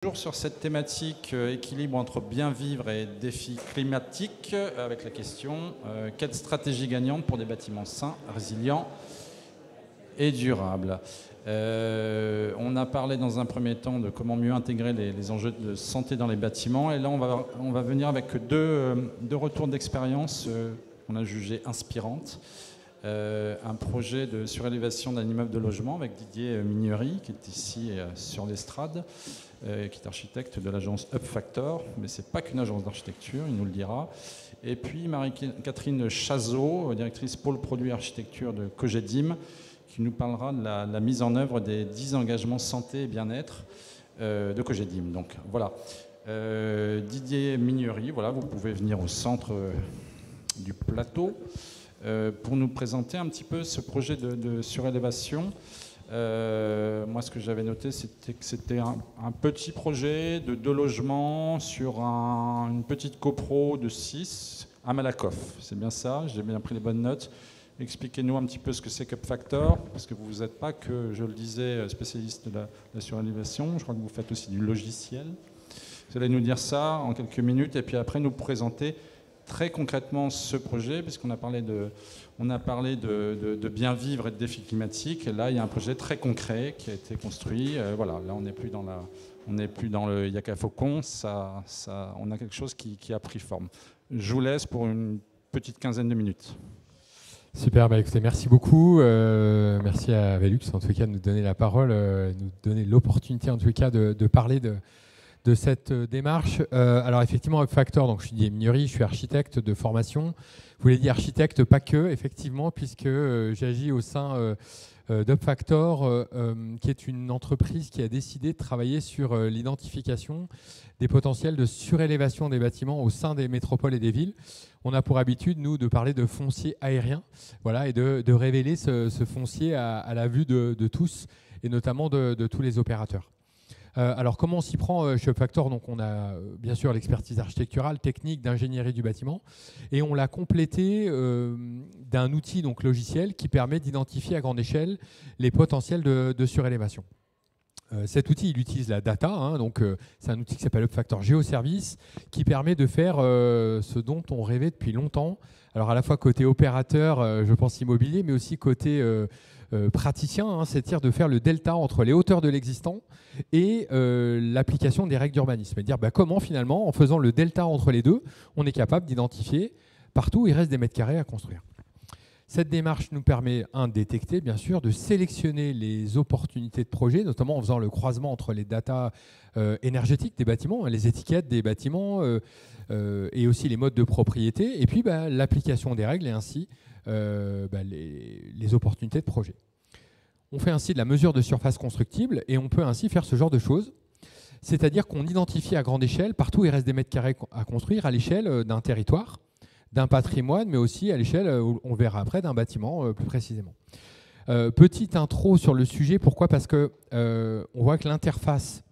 Toujours sur cette thématique équilibre entre bien vivre et défis climatiques, avec la question quelle stratégie gagnante pour des bâtiments sains, résilients et durables. On a parlé dans un premier temps de comment mieux intégrer les enjeux de santé dans les bâtiments, et là on va venir avec deux retours d'expérience qu'on a jugés inspirantes. Un projet de surélévation d'un immeuble de logement avec Didier Mignery, qui est ici sur l'estrade, qui est architecte de l'agence UpFactor, mais ce n'est pas qu'une agence d'architecture, il nous le dira. Et puis Marie-Catherine Chazot, directrice pôle produit architecture de Cogedim, qui nous parlera de la mise en œuvre des 10 engagements santé et bien-être de Cogedim. Donc voilà, Didier Mignery, voilà, vous pouvez venir au centre du plateau pour nous présenter un petit peu ce projet de surélévation. Moi, ce que j'avais noté, c'était que c'était un petit projet de 2 logements sur une petite copro de 6 à Malakoff. C'est bien ça, j'ai bien pris les bonnes notes. Expliquez-nous un petit peu ce que c'est qu'UpFactor, parce que vous n'êtes pas que, je le disais, spécialiste de la surélévation. Je crois que vous faites aussi du logiciel. Vous allez nous dire ça en quelques minutes, et puis après nous présenter très concrètement ce projet, puisqu'on a parlé de bien vivre et de défis climatiques. Et là, il y a un projet très concret qui a été construit. Voilà, là, on n'est plus dans le Yaka Faucon. On a quelque chose qui a pris forme. Je vous laisse pour une petite quinzaine de minutes. Super, bah écoutez, merci beaucoup. Merci à Velux, en tout cas, de nous donner la parole, nous donner l'opportunité, en tout cas, de parler de cette démarche. Alors effectivement, UpFactor, donc je suis Didier Mignery, je suis architecte de formation. Vous l'avez dit, architecte, pas que, effectivement, puisque j'agis au sein d'UpFactor, qui est une entreprise qui a décidé de travailler sur l'identification des potentiels de surélévation des bâtiments au sein des métropoles et des villes. On a pour habitude, nous, de parler de foncier aérien, voilà, et de révéler ce foncier à la vue de tous, et notamment de tous les opérateurs. Alors, comment on s'y prend chez UpFactor? Donc, on a bien sûr l'expertise architecturale, technique, d'ingénierie du bâtiment, et on l'a complété d'un outil donc, logiciel qui permet d'identifier à grande échelle les potentiels de surélévation. Cet outil, il utilise la data, hein, donc c'est un outil qui s'appelle UpFactor GeoService, qui permet de faire ce dont on rêvait depuis longtemps. Alors, à la fois côté opérateur, je pense immobilier, mais aussi côté praticien, hein, c'est-à-dire de faire le delta entre les hauteurs de l'existant et l'application des règles d'urbanisme. Et dire comment finalement, en faisant le delta entre les deux, on est capable d'identifier partout où il reste des mètres carrés à construire. Cette démarche nous permet, de détecter, bien sûr, de sélectionner les opportunités de projet, notamment en faisant le croisement entre les datas énergétiques des bâtiments, les étiquettes des bâtiments et aussi les modes de propriété, et puis l'application des règles et ainsi les opportunités de projet. On fait ainsi de la mesure de surface constructible et on peut ainsi faire ce genre de choses. C'est-à-dire qu'on identifie à grande échelle, partout où il reste des mètres carrés à construire, à l'échelle d'un territoire, d'un patrimoine, mais aussi à l'échelle, on verra après, d'un bâtiment plus précisément. Petite intro sur le sujet, pourquoi? Parce qu'on voit que l'interface,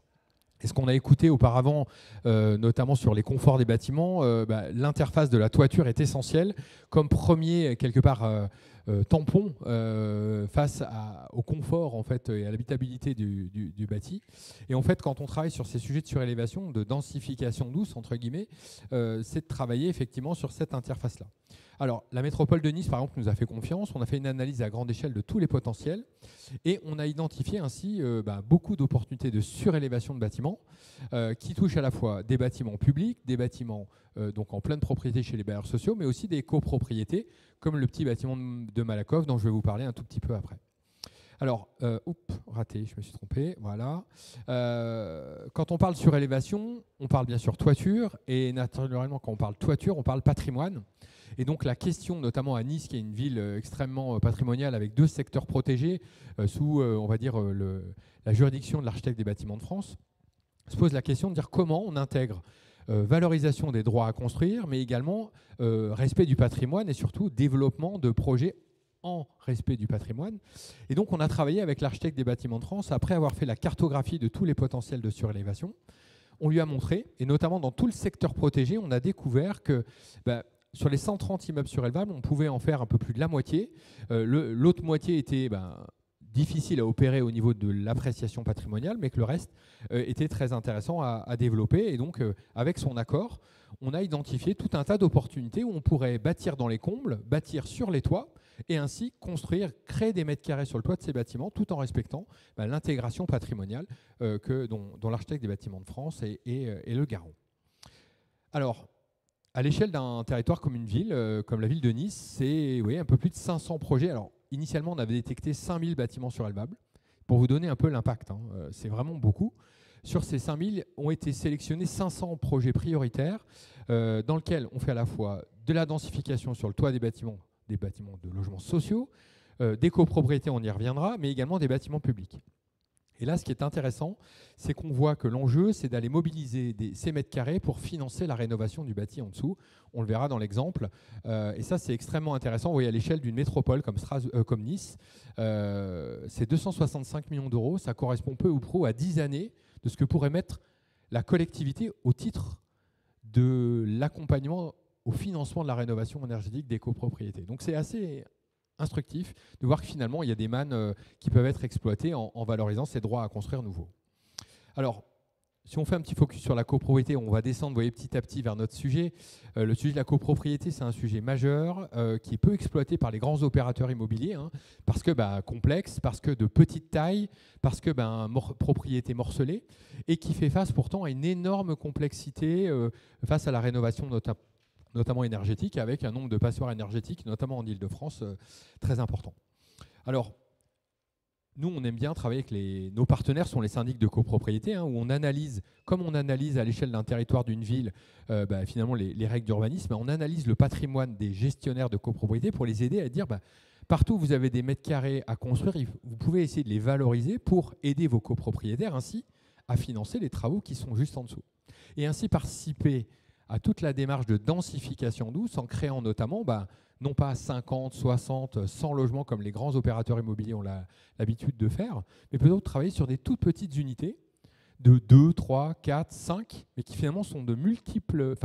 et ce qu'on a écouté auparavant, notamment sur les conforts des bâtiments, l'interface de la toiture est essentielle comme premier, quelque part, tampon face au confort en fait, et à l'habitabilité du bâti. Et en fait, quand on travaille sur ces sujets de surélévation, de densification douce, entre guillemets, c'est de travailler effectivement sur cette interface-là. Alors, la métropole de Nice, par exemple, nous a fait confiance. On a fait une analyse à grande échelle de tous les potentiels et on a identifié ainsi beaucoup d'opportunités de surélévation de bâtiments qui touchent à la fois des bâtiments publics, des bâtiments donc en pleine propriété chez les bailleurs sociaux, mais aussi des copropriétés, comme le petit bâtiment de Malakoff dont je vais vous parler un tout petit peu après. Alors, raté, je me suis trompé, voilà. Quand on parle surélévation, on parle bien sûr toiture, et naturellement, quand on parle toiture, on parle patrimoine. Et donc, la question, notamment à Nice, qui est une ville extrêmement patrimoniale, avec 2 secteurs protégés, sous, on va dire, la juridiction de l'architecte des bâtiments de France, se pose la question de dire comment on intègre valorisation des droits à construire, mais également respect du patrimoine et surtout développement de projets en respect du patrimoine. Et donc, on a travaillé avec l'architecte des bâtiments de France, après avoir fait la cartographie de tous les potentiels de surélévation. On lui a montré, et notamment dans tout le secteur protégé, on a découvert que sur les 130 immeubles surélevables, on pouvait en faire un peu plus de la moitié. L'autre moitié était difficile à opérer au niveau de l'appréciation patrimoniale, mais que le reste était très intéressant à développer. Et donc, avec son accord, on a identifié tout un tas d'opportunités où on pourrait bâtir dans les combles, bâtir sur les toits, et ainsi construire, créer des mètres carrés sur le toit de ces bâtiments, tout en respectant l'intégration patrimoniale dont l'architecte des bâtiments de France est le garant. Alors, à l'échelle d'un territoire comme une ville, comme la ville de Nice, c'est un peu plus de 500 projets. Alors, initialement, on avait détecté 5000 bâtiments surélavables. Pour vous donner un peu l'impact, c'est vraiment beaucoup. Sur ces 5000, ont été sélectionnés 500 projets prioritaires dans lesquels on fait à la fois de la densification sur le toit des bâtiments de logements sociaux, des copropriétés, on y reviendra, mais également des bâtiments publics. Et là, ce qui est intéressant, c'est qu'on voit que l'enjeu, c'est d'aller mobiliser ces mètres carrés pour financer la rénovation du bâti en dessous. On le verra dans l'exemple. Et ça, c'est extrêmement intéressant. Vous voyez, à l'échelle d'une métropole comme Nice, c'est 265 millions d'euros. Ça correspond peu ou prou à 10 années de ce que pourrait mettre la collectivité au titre de l'accompagnement au financement de la rénovation énergétique des copropriétés. Donc c'est assez instructif de voir que finalement il y a des mannes qui peuvent être exploitées en valorisant ces droits à construire nouveaux. Alors, si on fait un petit focus sur la copropriété, on va descendre, vous voyez, petit à petit vers notre sujet. Le sujet de la copropriété, c'est un sujet majeur qui est peu exploité par les grands opérateurs immobiliers, parce que complexe, parce que de petite taille, parce que propriété morcelée, et qui fait face pourtant à une énorme complexité face à la rénovation notamment énergétique, avec un nombre de passoires énergétiques, notamment en Île-de-France, très important. Alors, nous, on aime bien travailler avec nos partenaires, sont les syndics de copropriété, où on analyse, comme on analyse à l'échelle d'un territoire, d'une ville, finalement les règles d'urbanisme, on analyse le patrimoine des gestionnaires de copropriété pour les aider à dire, partout où vous avez des mètres carrés à construire, vous pouvez essayer de les valoriser pour aider vos copropriétaires ainsi à financer les travaux qui sont juste en dessous. Et ainsi participer à toute la démarche de densification douce en créant notamment, non pas 50, 60, 100 logements comme les grands opérateurs immobiliers ont l'habitude de faire, mais plutôt de travailler sur des toutes petites unités de 2, 3, 4, 5, mais qui finalement sont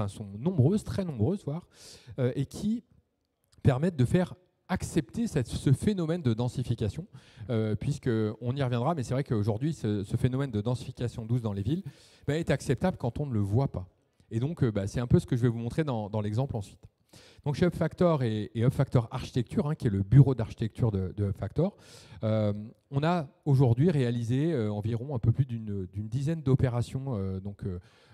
sont nombreuses, très nombreuses voire, et qui permettent de faire accepter ce phénomène de densification, puisqu'on y reviendra, mais c'est vrai qu'aujourd'hui, ce phénomène de densification douce dans les villes est acceptable quand on ne le voit pas. Et donc, c'est un peu ce que je vais vous montrer dans l'exemple ensuite. Donc, chez UpFactor et UpFactor Architecture, qui est le bureau d'architecture de UpFactor, on a aujourd'hui réalisé environ un peu plus d'une dizaine d'opérations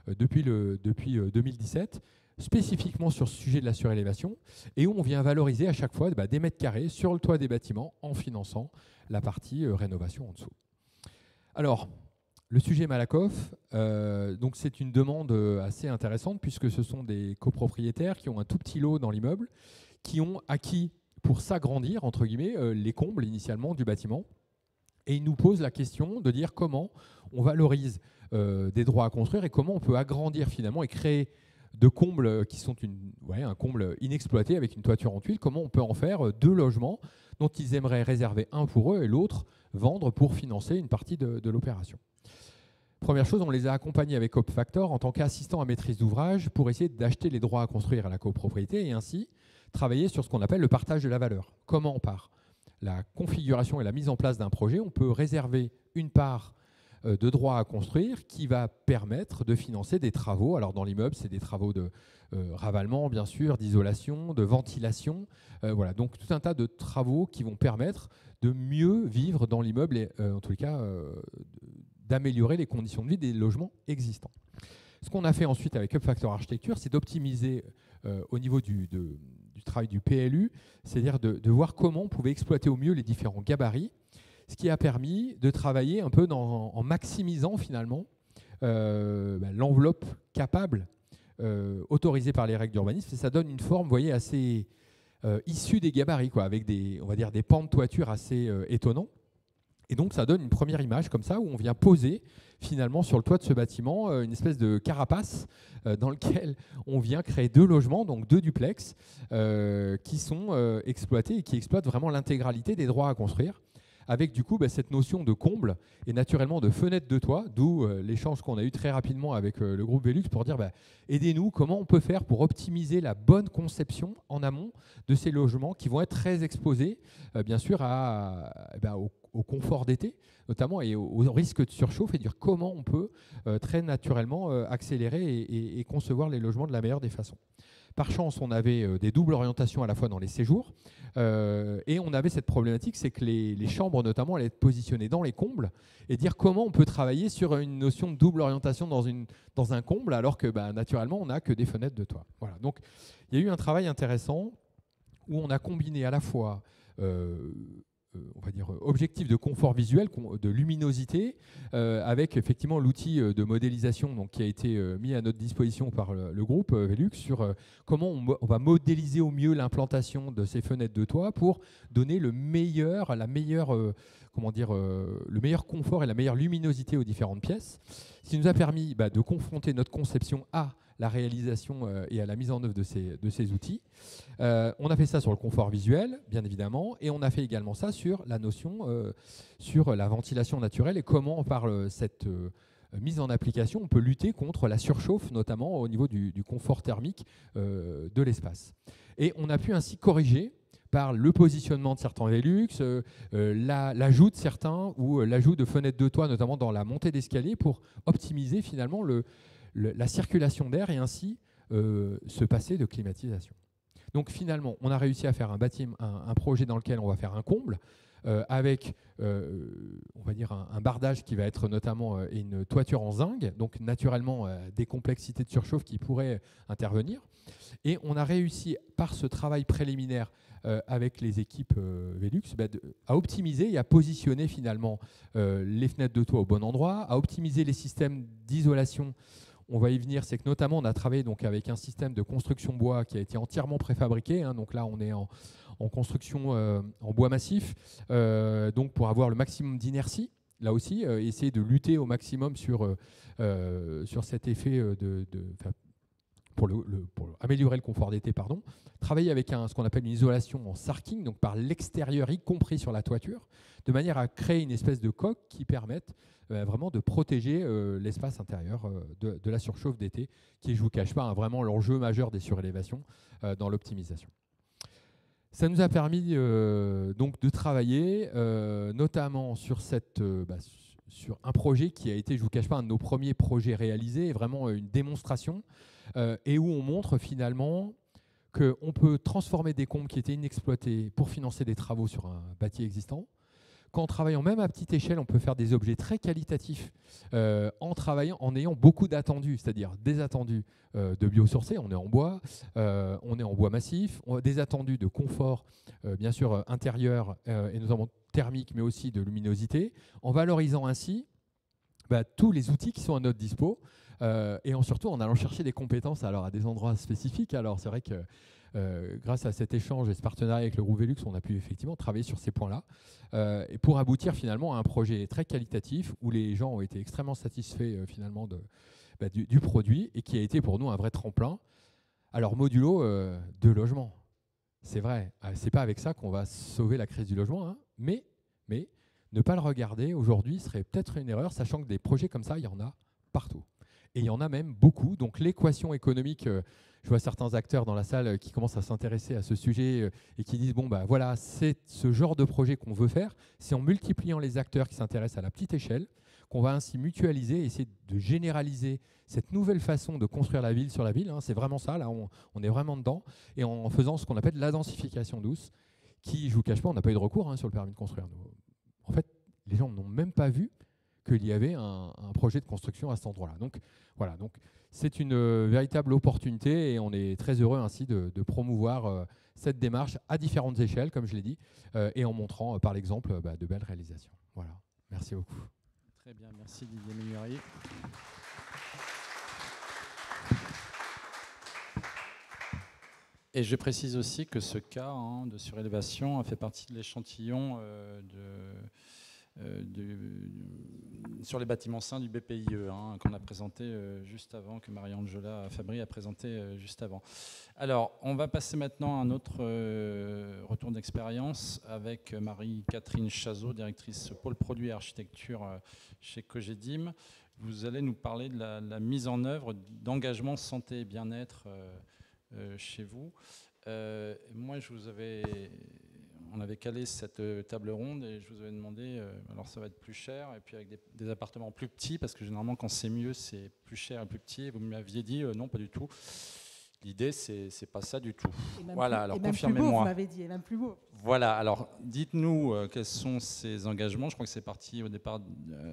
depuis 2017, spécifiquement sur ce sujet de la surélévation, et où on vient valoriser à chaque fois des mètres carrés sur le toit des bâtiments en finançant la partie rénovation en dessous. Alors, le sujet Malakoff, donc c'est une demande assez intéressante puisque ce sont des copropriétaires qui ont un tout petit lot dans l'immeuble, qui ont acquis pour s'agrandir, entre guillemets, les combles initialement du bâtiment. Et ils nous posent la question de dire comment on valorise des droits à construire et comment on peut agrandir finalement et créer de combles qui sont un comble inexploité avec une toiture en tuiles, comment on peut en faire 2 logements dont ils aimeraient réserver un pour eux et l'autre vendre pour financer une partie de l'opération. Première chose, on les a accompagnés avec UpFactor en tant qu'assistants à maîtrise d'ouvrage pour essayer d'acheter les droits à construire à la copropriété et ainsi travailler sur ce qu'on appelle le partage de la valeur. Comment, par la configuration et la mise en place d'un projet, on peut réserver une part de droits à construire qui va permettre de financer des travaux. Alors dans l'immeuble, c'est des travaux de ravalement, bien sûr, d'isolation, de ventilation. Voilà, donc tout un tas de travaux qui vont permettre de mieux vivre dans l'immeuble et en tous les cas d'améliorer les conditions de vie des logements existants. Ce qu'on a fait ensuite avec UpFactor Architecture, c'est d'optimiser au niveau du travail du PLU, c'est-à-dire de voir comment on pouvait exploiter au mieux les différents gabarits, ce qui a permis de travailler un peu en maximisant finalement l'enveloppe capable autorisée par les règles d'urbanisme. Et ça donne une forme, vous voyez, assez issue des gabarits, avec on va dire des pans de toiture assez étonnants. Et donc, ça donne une première image comme ça, où on vient poser finalement sur le toit de ce bâtiment une espèce de carapace dans lequel on vient créer 2 logements, donc 2 duplex, qui sont exploités et qui exploitent vraiment l'intégralité des droits à construire, avec du coup cette notion de comble et naturellement de fenêtre de toit, d'où l'échange qu'on a eu très rapidement avec le groupe Velux pour dire aidez-nous, comment on peut faire pour optimiser la bonne conception en amont de ces logements qui vont être très exposés bien sûr au confort d'été notamment et au risque de surchauffe, et dire comment on peut très naturellement accélérer et concevoir les logements de la meilleure des façons. Par chance, on avait des doubles orientations à la fois dans les séjours et on avait cette problématique, c'est que les chambres notamment allaient être positionnées dans les combles et dire comment on peut travailler sur une notion de double orientation dans un comble alors que naturellement on n'a que des fenêtres de toit. Voilà. Donc il y a eu un travail intéressant où on a combiné à la fois on va dire objectif de confort visuel, de luminosité, avec effectivement l'outil de modélisation donc, qui a été mis à notre disposition par le groupe Velux sur comment on va modéliser au mieux l'implantation de ces fenêtres de toit pour donner le meilleur confort et la meilleure luminosité aux différentes pièces. Ce qui nous a permis de confronter notre conception à la réalisation et à la mise en œuvre de ces outils. On a fait ça sur le confort visuel, bien évidemment, et on a fait également ça sur la notion, sur la ventilation naturelle et comment, par cette mise en application, on peut lutter contre la surchauffe, notamment au niveau du confort thermique de l'espace. Et on a pu ainsi corriger par le positionnement de certains Velux, l'ajout de certains ou l'ajout de fenêtres de toit, notamment dans la montée d'escalier, pour optimiser finalement la circulation d'air et ainsi se passer de climatisation. Donc finalement, on a réussi à faire un projet dans lequel on va faire un comble avec on va dire un bardage qui va être notamment une toiture en zinc, donc naturellement des complexités de surchauffe qui pourraient intervenir. Et on a réussi par ce travail préliminaire avec les équipes Velux à optimiser et à positionner finalement les fenêtres de toit au bon endroit, à optimiser les systèmes d'isolation. On va y venir, c'est que notamment on a travaillé donc avec un système de construction bois qui a été entièrement préfabriqué. Donc là, on est en construction en bois massif, donc pour avoir le maximum d'inertie. Là aussi, essayer de lutter au maximum sur cet effet pour améliorer le confort d'été, travailler avec ce qu'on appelle une isolation en sarking, donc par l'extérieur, y compris sur la toiture, de manière à créer une espèce de coque qui permette vraiment de protéger l'espace intérieur de la surchauffe d'été, qui, je ne vous cache pas, vraiment l'enjeu majeur des surélévations dans l'optimisation. Ça nous a permis donc de travailler notamment sur sur un projet qui a été, je ne vous cache pas, un de nos premiers projets réalisés, vraiment une démonstration, et où on montre finalement qu'on peut transformer des combles qui étaient inexploités pour financer des travaux sur un bâti existant. Qu'en travaillant même à petite échelle, on peut faire des objets très qualitatifs en ayant beaucoup d'attendus, c'est-à-dire des attendus de biosourcés, on est en bois, on est en bois massif, des attendus de confort, bien sûr intérieur et notamment thermique, mais aussi de luminosité, en valorisant ainsi tous les outils qui sont à notre dispo et surtout en allant chercher des compétences à des endroits spécifiques. Alors c'est vrai que grâce à cet échange et ce partenariat avec le groupe Velux, on a pu effectivement travailler sur ces points-là et pour aboutir finalement à un projet très qualitatif où les gens ont été extrêmement satisfaits finalement du produit et qui a été pour nous un vrai tremplin. Alors modulo de logement, c'est vrai, c'est pas avec ça qu'on va sauver la crise du logement, mais ne pas le regarder aujourd'hui serait peut-être une erreur, sachant que des projets comme ça, il y en a partout. Et il y en a même beaucoup. Donc l'équation économique, je vois certains acteurs dans la salle qui commencent à s'intéresser à ce sujet et qui disent, voilà, c'est ce genre de projet qu'on veut faire. C'est en multipliant les acteurs qui s'intéressent à la petite échelle qu'on va ainsi mutualiser et essayer de généraliser cette nouvelle façon de construire la ville sur la ville. C'est vraiment ça, là, on est vraiment dedans. Et en faisant ce qu'on appelle la densification douce, qui, je ne vous cache pas, on n'a pas eu de recours sur le permis de construire. En fait, les gens n'ont même pas vu qu'il y avait un projet de construction à cet endroit-là. Donc voilà, c'est une véritable opportunité et on est très heureux ainsi de promouvoir cette démarche à différentes échelles, comme je l'ai dit, et en montrant par l'exemple de belles réalisations. Voilà, merci beaucoup. Très bien, merci Didier Menuary. Et je précise aussi que ce cas de surélévation a fait partie de l'échantillon sur les bâtiments sains du BPIE, qu'on a présenté juste avant, que Marie-Angela Fabry a présenté juste avant. Alors, on va passer maintenant à un autre retour d'expérience avec Marie-Catherine Chazot, directrice pôle produit et architecture chez Cogedim. Vous allez nous parler de la mise en œuvre d'engagements santé et bien-être chez vous. Moi, on avait calé cette table ronde et je vous avais demandé, alors ça va être plus cher, et puis avec des appartements plus petits, parce que généralement quand c'est mieux, c'est plus cher et plus petit. Et vous m'aviez dit non, pas du tout. L'idée, c'est pas ça du tout. Voilà, alors confirmez-moi. Vous m'avez dit, et même plus beau. Voilà, alors dites-nous quels sont ces engagements. Je crois que c'est parti au départ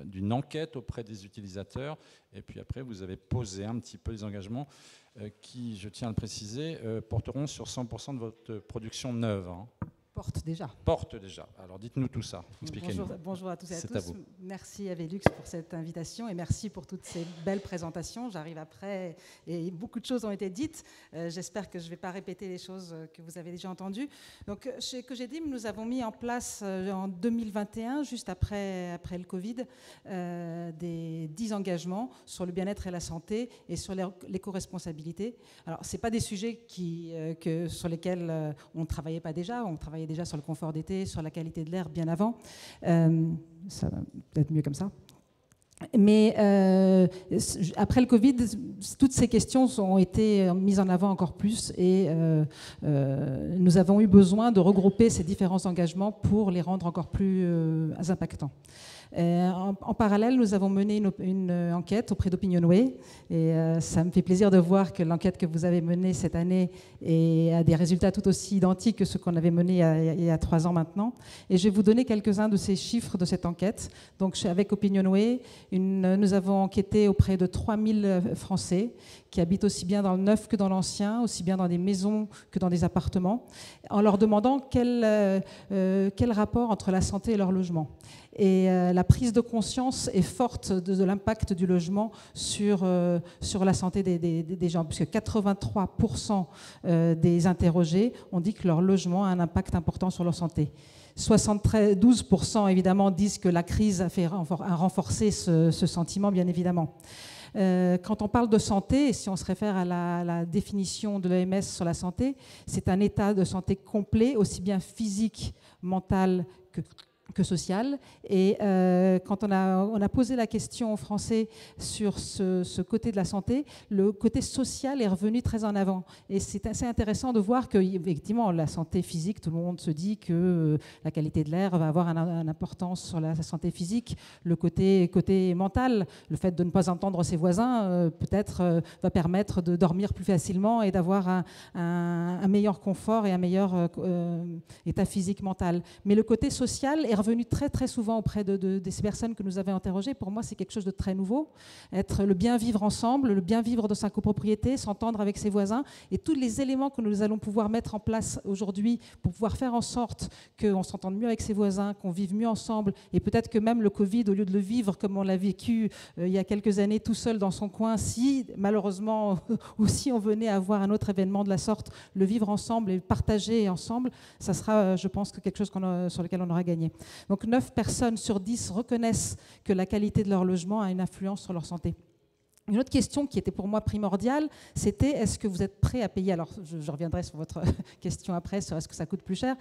d'une enquête auprès des utilisateurs, et puis après vous avez posé un petit peu les engagements qui, je tiens à le préciser, porteront sur 100% de votre production neuve. Porte déjà. Alors dites-nous tout ça, expliquez-nous. Bonjour à tous et à tous. À vous. Merci à Velux pour cette invitation et merci pour toutes ces belles présentations. J'arrive après et beaucoup de choses ont été dites. J'espère que je ne vais pas répéter les choses que vous avez déjà entendues. Donc, chez Cogedim, nous avons mis en place en 2021, juste après le Covid, des 10 engagements sur le bien-être et la santé et sur l'éco-responsabilité. Alors, ce n'est pas des sujets sur lesquels on ne travaillait pas déjà. On travaillait déjà sur le confort d'été, sur la qualité de l'air bien avant. Ça va peut-être mieux comme ça. Mais après le Covid, toutes ces questions ont été mises en avant encore plus et nous avons eu besoin de regrouper ces différents engagements pour les rendre encore plus impactants. En parallèle, nous avons mené une enquête auprès d'Opinionway et ça me fait plaisir de voir que l'enquête que vous avez menée cette année a des résultats tout aussi identiques que ceux qu'on avait menés il y a 3 ans maintenant. Et je vais vous donner quelques-uns de ces chiffres de cette enquête. Donc, avec Opinionway, nous avons enquêté auprès de 3000 Français qui habitent aussi bien dans le neuf que dans l'ancien, aussi bien dans des maisons que dans des appartements, en leur demandant quel rapport entre la santé et leur logement. Et la prise de conscience est forte de l'impact du logement sur la santé des gens, puisque 83% des interrogés ont dit que leur logement a un impact important sur leur santé. 72% évidemment disent que la crise a renforcé ce sentiment, bien évidemment. Quand on parle de santé, et si on se réfère à la définition de l'OMS sur la santé, c'est un état de santé complet, aussi bien physique, mental que social. Et quand on a posé la question aux Français sur ce côté de la santé, le côté social est revenu très en avant. Et c'est assez intéressant de voir que, effectivement, la santé physique, tout le monde se dit que la qualité de l'air va avoir une importance sur la santé physique. Le côté mental, le fait de ne pas entendre ses voisins, peut-être va permettre de dormir plus facilement et d'avoir un meilleur confort et un meilleur état physique mental. Mais le côté social est revenu très très souvent auprès de ces personnes que nous avons interrogées. Pour moi, c'est quelque chose de très nouveau. Être le bien vivre ensemble, le bien vivre dans sa copropriété, s'entendre avec ses voisins et tous les éléments que nous allons pouvoir mettre en place aujourd'hui pour pouvoir faire en sorte qu'on s'entende mieux avec ses voisins, qu'on vive mieux ensemble et peut-être que même le Covid, au lieu de le vivre comme on l'a vécu il y a quelques années tout seul dans son coin, si malheureusement ou si on venait à avoir un autre événement de la sorte, le vivre ensemble et partager ensemble, ça sera, je pense, quelque chose sur lequel on aura gagné. Donc 9 personnes sur 10 reconnaissent que la qualité de leur logement a une influence sur leur santé. Une autre question qui était pour moi primordiale, c'était est-ce que vous êtes prêt à payer, alors je reviendrai sur votre question après, sur est-ce que ça coûte plus cher,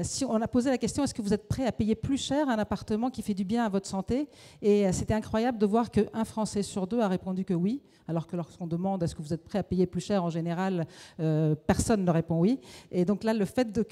si on a posé la question est-ce que vous êtes prêt à payer plus cher un appartement qui fait du bien à votre santé, et c'était incroyable de voir qu'un Français sur 2 a répondu que oui, alors que lorsqu'on demande est-ce que vous êtes prêt à payer plus cher, en général, personne ne répond oui. Et donc là, le fait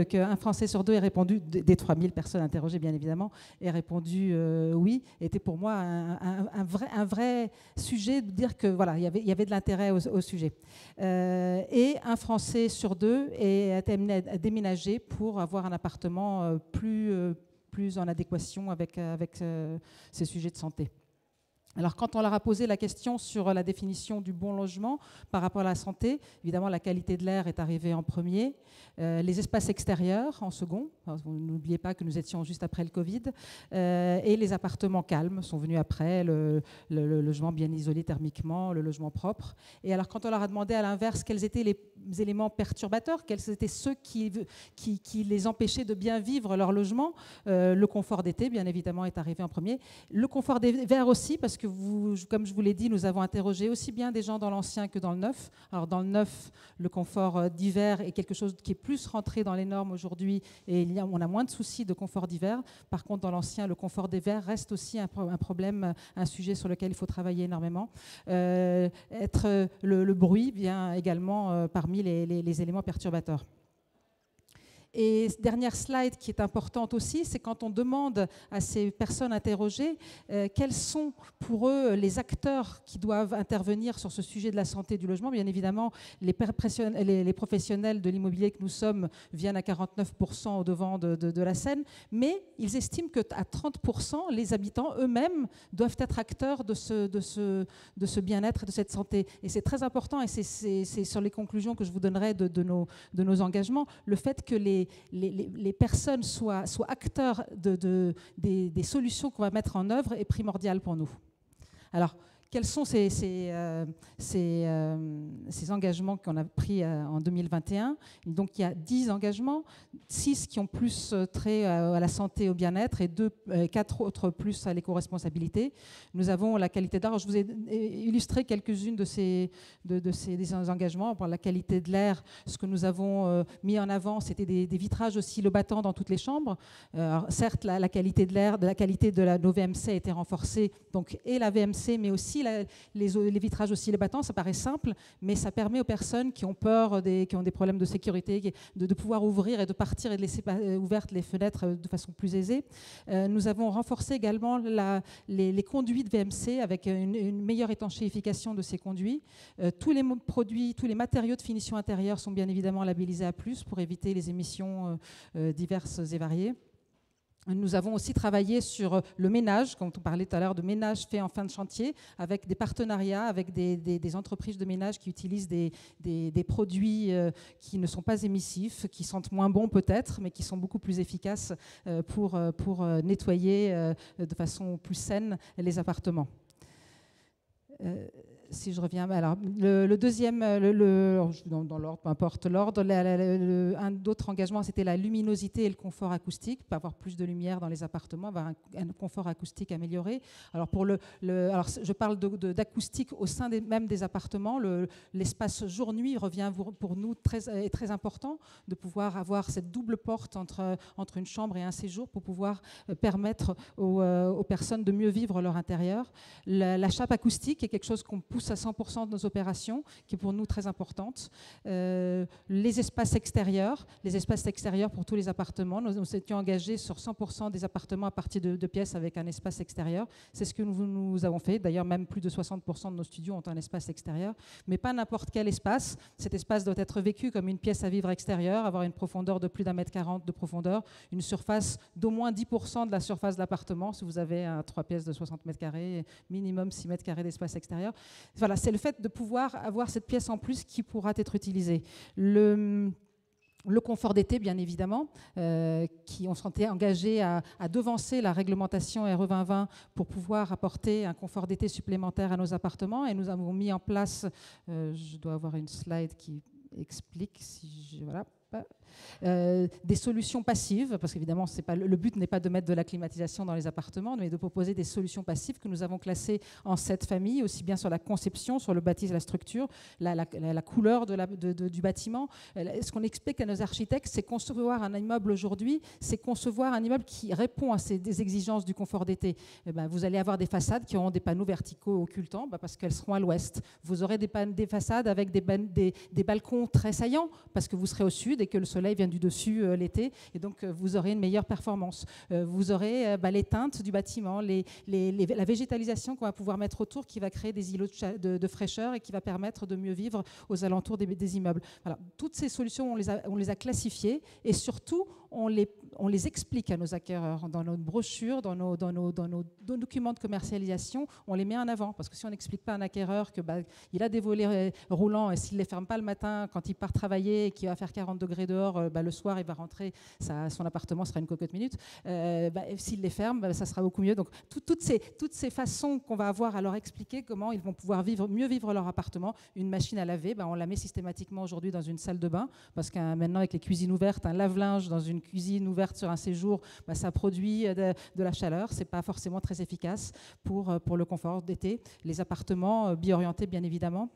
qu'un Français sur 2 ait répondu, des 3000 personnes interrogées bien évidemment, ait répondu oui, était pour moi un vrai sujet de dire que voilà, il y avait de l'intérêt au sujet. Et un Français sur 2 est amené à déménager pour avoir un appartement plus en adéquation avec ces sujets de santé. Alors, quand on leur a posé la question sur la définition du bon logement par rapport à la santé, évidemment, la qualité de l'air est arrivée en premier, les espaces extérieurs en second, n'oubliez pas que nous étions juste après le Covid, et les appartements calmes sont venus après, le logement bien isolé thermiquement, le logement propre. Et alors, quand on leur a demandé à l'inverse quels étaient les éléments perturbateurs, quels étaient ceux qui les empêchaient de bien vivre leur logement, le confort d'été, bien évidemment, est arrivé en premier. Le confort d'hiver aussi, parce que comme je vous l'ai dit, nous avons interrogé aussi bien des gens dans l'ancien que dans le neuf. Alors dans le neuf, le confort d'hiver est quelque chose qui est plus rentré dans les normes aujourd'hui et on a moins de soucis de confort d'hiver. Par contre, dans l'ancien, le confort d'hiver reste aussi un problème, un sujet sur lequel il faut travailler énormément. Le bruit vient également parmi les éléments perturbateurs. Et dernière slide qui est importante aussi, c'est quand on demande à ces personnes interrogées quels sont pour eux les acteurs qui doivent intervenir sur ce sujet de la santé du logement. Bien évidemment, les professionnels de l'immobilier que nous sommes viennent à 49% au devant de la scène, mais ils estiment qu'à 30%, les habitants eux-mêmes doivent être acteurs de ce bien-être et de cette santé. Et c'est très important, et c'est sur les conclusions que je vous donnerai de nos engagements, le fait que les personnes soient acteurs des solutions qu'on va mettre en œuvre est primordial pour nous. Alors, quels sont ces engagements qu'on a pris en 2021 ? Donc, il y a 10 engagements, 6 qui ont plus trait à la santé et au bien-être et 4 autres plus à l'éco-responsabilité. Nous avons la qualité d'air. Je vous ai illustré quelques-unes des engagements. Pour la qualité de l'air, ce que nous avons mis en avant, c'était des vitrages oscillobattants dans toutes les chambres. Alors, certes, la qualité de l'air, la qualité de nos VMC a été renforcée, donc, et la VMC, mais aussi les vitrages oscillobattants. Ça paraît simple, mais ça permet aux personnes qui ont peur, qui ont des problèmes de sécurité, de pouvoir ouvrir et de partir et de laisser ouvertes les fenêtres de façon plus aisée. Nous avons renforcé également les conduits de VMC avec une meilleure étanchéification de ces conduits. Tous les produits, tous les matériaux de finition intérieure sont bien évidemment labellisés A+, pour éviter les émissions diverses et variées. Nous avons aussi travaillé sur le ménage, quand on parlait tout à l'heure de ménage fait en fin de chantier, avec des partenariats, avec des entreprises de ménage qui utilisent des produits qui ne sont pas émissifs, qui sentent moins bon peut-être, mais qui sont beaucoup plus efficaces pour nettoyer de façon plus saine les appartements. Si je reviens, alors le deuxième, dans l'ordre, peu importe l'ordre, un d'autres engagements, c'était la luminosité et le confort acoustique, avoir plus de lumière dans les appartements, avoir un confort acoustique amélioré. Alors alors je parle d'acoustique au sein même des appartements. L'espace jour-nuit revient pour nous est très important de pouvoir avoir cette double porte entre une chambre et un séjour pour pouvoir permettre aux personnes de mieux vivre leur intérieur. La chape acoustique est quelque chose qu'on pousse à 100% de nos opérations, qui est pour nous très importante. Les espaces extérieurs pour tous les appartements. Nous étions engagés sur 100% des appartements à partir de pièces avec un espace extérieur. C'est ce que nous avons fait. D'ailleurs, même plus de 60% de nos studios ont un espace extérieur, mais pas n'importe quel espace. Cet espace doit être vécu comme une pièce à vivre extérieure, avoir une profondeur de plus d'1,40 m de profondeur, une surface d'au moins 10% de la surface de l'appartement. Si vous avez 3 pièces de 60 m², minimum 6 m² d'espace extérieur. Voilà, c'est le fait de pouvoir avoir cette pièce en plus qui pourra être utilisée. Le confort d'été, bien évidemment, on s'était engagé à devancer la réglementation RE 2020 pour pouvoir apporter un confort d'été supplémentaire à nos appartements. Et nous avons mis en place, je dois avoir une slide qui explique, voilà. Des solutions passives, parce qu'évidemment le but n'est pas de mettre de la climatisation dans les appartements, mais de proposer des solutions passives que nous avons classées en 7 familles, aussi bien sur la conception, sur le bâti, la structure, la couleur du bâtiment. Ce qu'on explique à nos architectes, c'est concevoir un immeuble aujourd'hui, c'est concevoir un immeuble qui répond à des exigences du confort d'été. Vous allez avoir des façades qui auront des panneaux verticaux occultants, parce qu'elles seront à l'ouest. Vous aurez des façades avec des balcons très saillants, parce que vous serez au sud et que le soleil vient du dessus l'été, et donc vous aurez une meilleure performance. Vous aurez les teintes du bâtiment, la végétalisation qu'on va pouvoir mettre autour, qui va créer des îlots de fraîcheur et qui va permettre de mieux vivre aux alentours des immeubles. Voilà. Toutes ces solutions, on les a classifiées, et surtout, on les explique à nos acquéreurs dans nos brochures, dans nos documents de commercialisation, on les met en avant. Parce que si on n'explique pas à un acquéreur qu'il a des volets roulants et s'il ne les ferme pas le matin quand il part travailler et qu'il va faire 40 degrés dehors, le soir il va rentrer, son appartement sera une cocotte minute. S'il les ferme, ça sera beaucoup mieux. Donc toutes ces façons qu'on va avoir à leur expliquer comment ils vont pouvoir mieux vivre leur appartement. Une machine à laver, on la met systématiquement aujourd'hui dans une salle de bain, parce que maintenant avec les cuisines ouvertes, un lave-linge dans une cuisine ouverte sur un séjour, ça produit de la chaleur. C'est pas forcément très efficace pour le confort d'été. Les appartements bio-orientés, bien évidemment.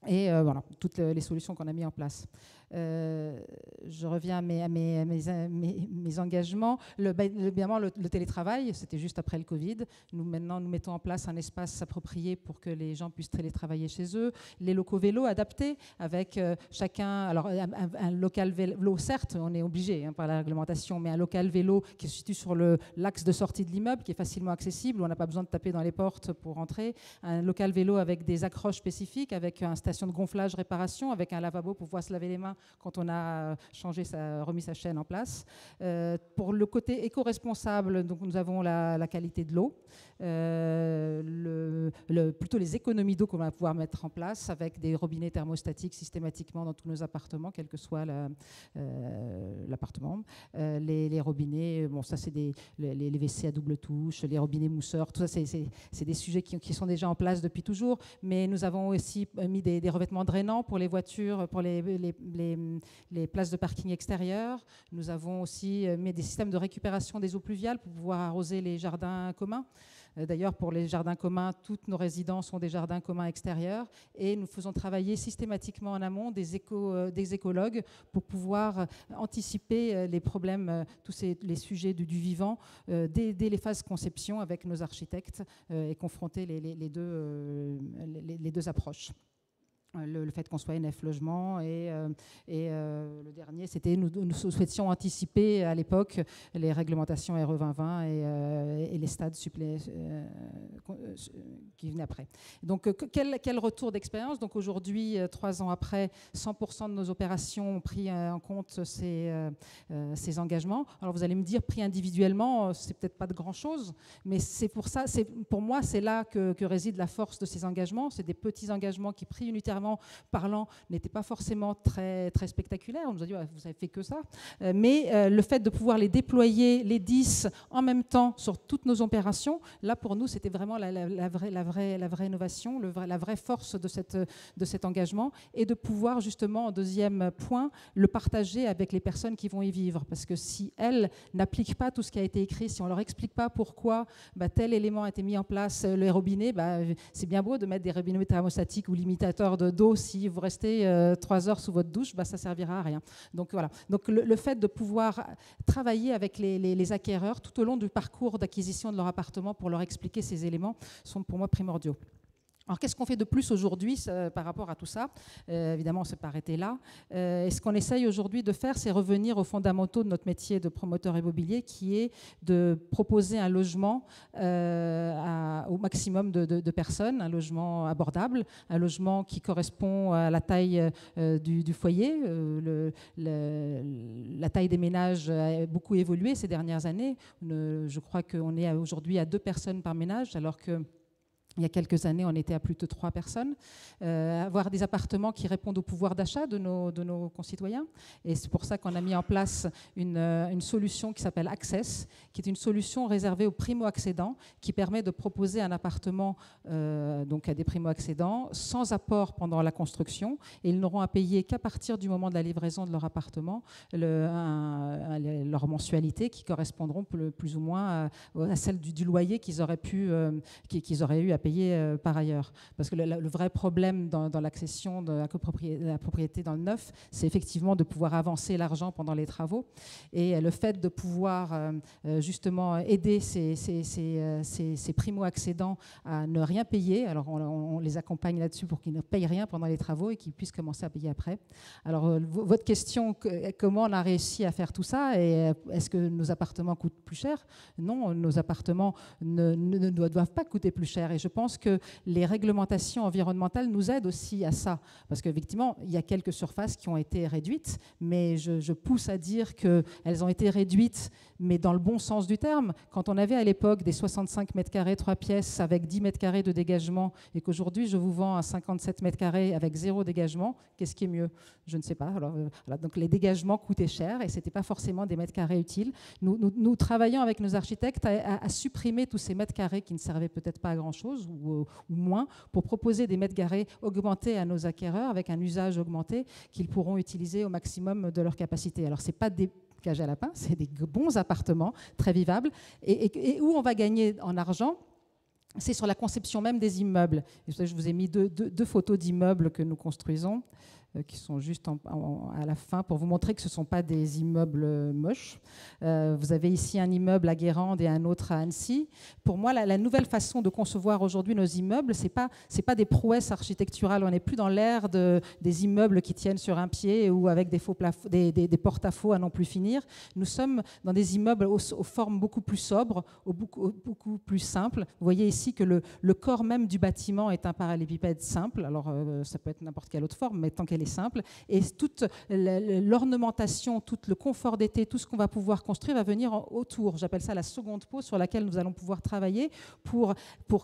Et voilà, toutes les solutions qu'on a mises en place. Je reviens à mes engagements. Évidemment, le télétravail, c'était juste après le Covid. Maintenant, nous mettons en place un espace approprié pour que les gens puissent télétravailler chez eux. Les locaux vélos adaptés avec chacun. Alors, un local vélo, certes, on est obligé par la réglementation, mais un local vélo qui se situe sur l'axe de sortie de l'immeuble, qui est facilement accessible, où on n'a pas besoin de taper dans les portes pour entrer. Un local vélo avec des accroches spécifiques, avec une station de gonflage, réparation, avec un lavabo pour pouvoir se laver les mains quand on a remis sa chaîne en place. Pour le côté éco-responsable, donc nous avons la qualité de l'eau, plutôt les économies d'eau qu'on va pouvoir mettre en place avec des robinets thermostatiques systématiquement dans tous nos appartements, quel que soit l'appartement. Les robinets, ça c'est les WC à double touche, les robinets mousseurs, tout ça c'est des sujets qui sont déjà en place depuis toujours, mais nous avons aussi mis des revêtements drainants pour les voitures, pour les places de parking extérieures. Nous avons aussi mis des systèmes de récupération des eaux pluviales pour pouvoir arroser les jardins communs. D'ailleurs, pour les jardins communs, toutes nos résidences ont des jardins communs extérieurs et nous faisons travailler systématiquement en amont des écologues pour pouvoir anticiper les problèmes, les sujets du vivant dès les phases conception avec nos architectes et confronter les deux approches. Le fait qu'on soit NF Logement et le dernier, c'était nous souhaitions anticiper à l'époque les réglementations RE 2020 et les stades qui venaient après. Donc quel retour d'expérience? Donc aujourd'hui, 3 ans après, 100% de nos opérations ont pris en compte ces engagements. Alors vous allez me dire, pris individuellement, c'est peut-être pas de grand-chose, mais pour moi, c'est là que réside la force de ces engagements. C'est des petits engagements qui, pris unitairement parlant, n'était pas forcément très, très spectaculaire. On nous a dit, vous avez fait que ça. Mais le fait de pouvoir les déployer, les 10, en même temps sur toutes nos opérations, là, pour nous, c'était vraiment la vraie innovation, la vraie force de cet engagement, et de pouvoir, justement, en deuxième point, le partager avec les personnes qui vont y vivre. Parce que si elles n'appliquent pas tout ce qui a été écrit, si on ne leur explique pas pourquoi tel élément a été mis en place, les robinets, c'est bien beau de mettre des robinets thermostatiques ou limitateurs d'eau, si vous restez 3 heures sous votre douche, ça ne servira à rien. Donc voilà. Donc le fait de pouvoir travailler avec les acquéreurs tout au long du parcours d'acquisition de leur appartement pour leur expliquer ces éléments sont pour moi primordiaux. Alors, qu'est-ce qu'on fait de plus aujourd'hui par rapport à tout ça? Évidemment, on ne s'est pas arrêté là. Et ce qu'on essaye aujourd'hui de faire, c'est revenir aux fondamentaux de notre métier de promoteur immobilier, qui est de proposer un logement au maximum de personnes, un logement abordable, un logement qui correspond à la taille du foyer. La taille des ménages a beaucoup évolué ces dernières années. Je crois qu'on est aujourd'hui à 2 personnes par ménage, alors que il y a quelques années, on était à plus de 3 personnes. Avoir des appartements qui répondent au pouvoir d'achat de nos concitoyens. Et c'est pour ça qu'on a mis en place une solution qui s'appelle Access, qui est une solution réservée aux primo-accédants, qui permet de proposer un appartement donc à des primo-accédants sans apport pendant la construction. Et ils n'auront à payer qu'à partir du moment de la livraison de leur appartement leur mensualité, qui correspondront plus ou moins à celle du loyer qu'ils auraient eu à payer par ailleurs. Parce que le vrai problème dans l'accession de la propriété dans le neuf, c'est effectivement de pouvoir avancer l'argent pendant les travaux. Et le fait de pouvoir justement aider ces primo-accédants à ne rien payer, alors on les accompagne là-dessus pour qu'ils ne payent rien pendant les travaux et qu'ils puissent commencer à payer après. Alors votre question, comment on a réussi à faire tout ça, et est-ce que nos appartements coûtent plus cher? Non, nos appartements ne doivent pas coûter plus cher. Et je pense que les réglementations environnementales nous aident aussi à ça. Parce qu'effectivement, il y a quelques surfaces qui ont été réduites, mais je pousse à dire qu'elles ont été réduites, mais dans le bon sens du terme. Quand on avait à l'époque des 65 mètres carrés, 3 pièces, avec 10 mètres carrés de dégagement, et qu'aujourd'hui, je vous vends un 57 mètres carrés avec 0 dégagement, qu'est-ce qui est mieux? Je ne sais pas. Alors, voilà, donc les dégagements coûtaient cher, et ce n'était pas forcément des mètres carrés utiles. Nous travaillons avec nos architectes à supprimer tous ces mètres carrés qui ne servaient peut-être pas à grand-chose, ou moins, pour proposer des mètres carrés augmentés à nos acquéreurs, avec un usage augmenté qu'ils pourront utiliser au maximum de leur capacité. Alors, ce n'est pas des cages à lapins, c'est des bons appartements, très vivables, et où on va gagner en argent, c'est sur la conception même des immeubles. Et je vous ai mis deux photos d'immeubles que nous construisons, qui sont juste à la fin pour vous montrer que ce ne sont pas des immeubles moches. Vous avez ici un immeuble à Guérande et un autre à Annecy. Pour moi, la nouvelle façon de concevoir aujourd'hui nos immeubles, ce n'est pas des prouesses architecturales. On n'est plus dans l'ère des immeubles qui tiennent sur un pied ou avec des porte-à-faux à non plus finir. Nous sommes dans des immeubles aux formes beaucoup plus sobres, beaucoup plus simples. Vous voyez ici que le corps même du bâtiment est un parallélépipède simple. Alors, ça peut être n'importe quelle autre forme, mais tant qu'elle est simple. Et toute l'ornementation, tout le confort d'été, tout ce qu'on va pouvoir construire va venir autour. J'appelle ça la seconde peau sur laquelle nous allons pouvoir travailler pour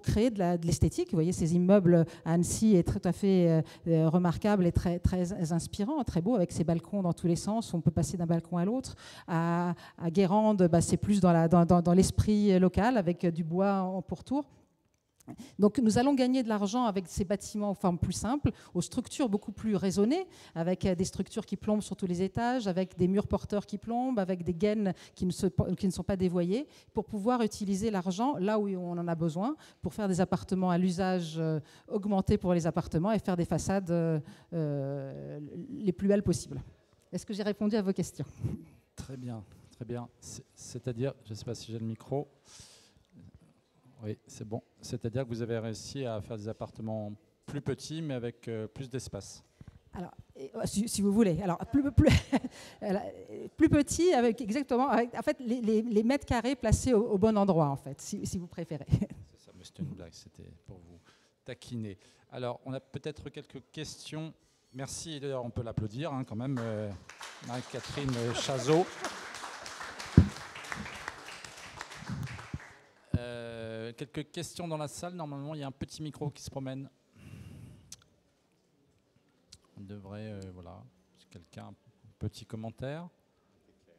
créer de l'esthétique. Vous voyez, ces immeubles à Annecy est tout à fait remarquable et très, très inspirant, très beau, avec ses balcons dans tous les sens. On peut passer d'un balcon à l'autre. À Guérande, c'est plus dans l'esprit local, avec du bois en pourtour. Donc nous allons gagner de l'argent avec ces bâtiments aux formes plus simples, aux structures beaucoup plus raisonnées, avec des structures qui plombent sur tous les étages, avec des murs porteurs qui plombent, avec des gaines qui ne sont pas dévoyées, pour pouvoir utiliser l'argent là où on en a besoin, pour faire des appartements à l'usage augmenté pour les appartements et faire des façades les plus belles possibles. Est-ce que j'ai répondu à vos questions? Très bien, très bien. C'est-à-dire, je ne sais pas si j'ai le micro. Oui, c'est bon. C'est-à-dire que vous avez réussi à faire des appartements plus petits, mais avec plus d'espace. Alors, si vous voulez. Alors, plus petit, avec exactement, en fait, les mètres carrés placés au bon endroit, en fait, si vous préférez. C'est ça, mais c'était une blague, c'était pour vous taquiner. Alors, on a peut-être quelques questions. Merci, d'ailleurs, on peut l'applaudir quand même, Marie-Catherine Chazot. Quelques questions dans la salle. Normalement, il y a un petit micro qui se promène. On devrait, voilà, si quelqu'un a un petit commentaire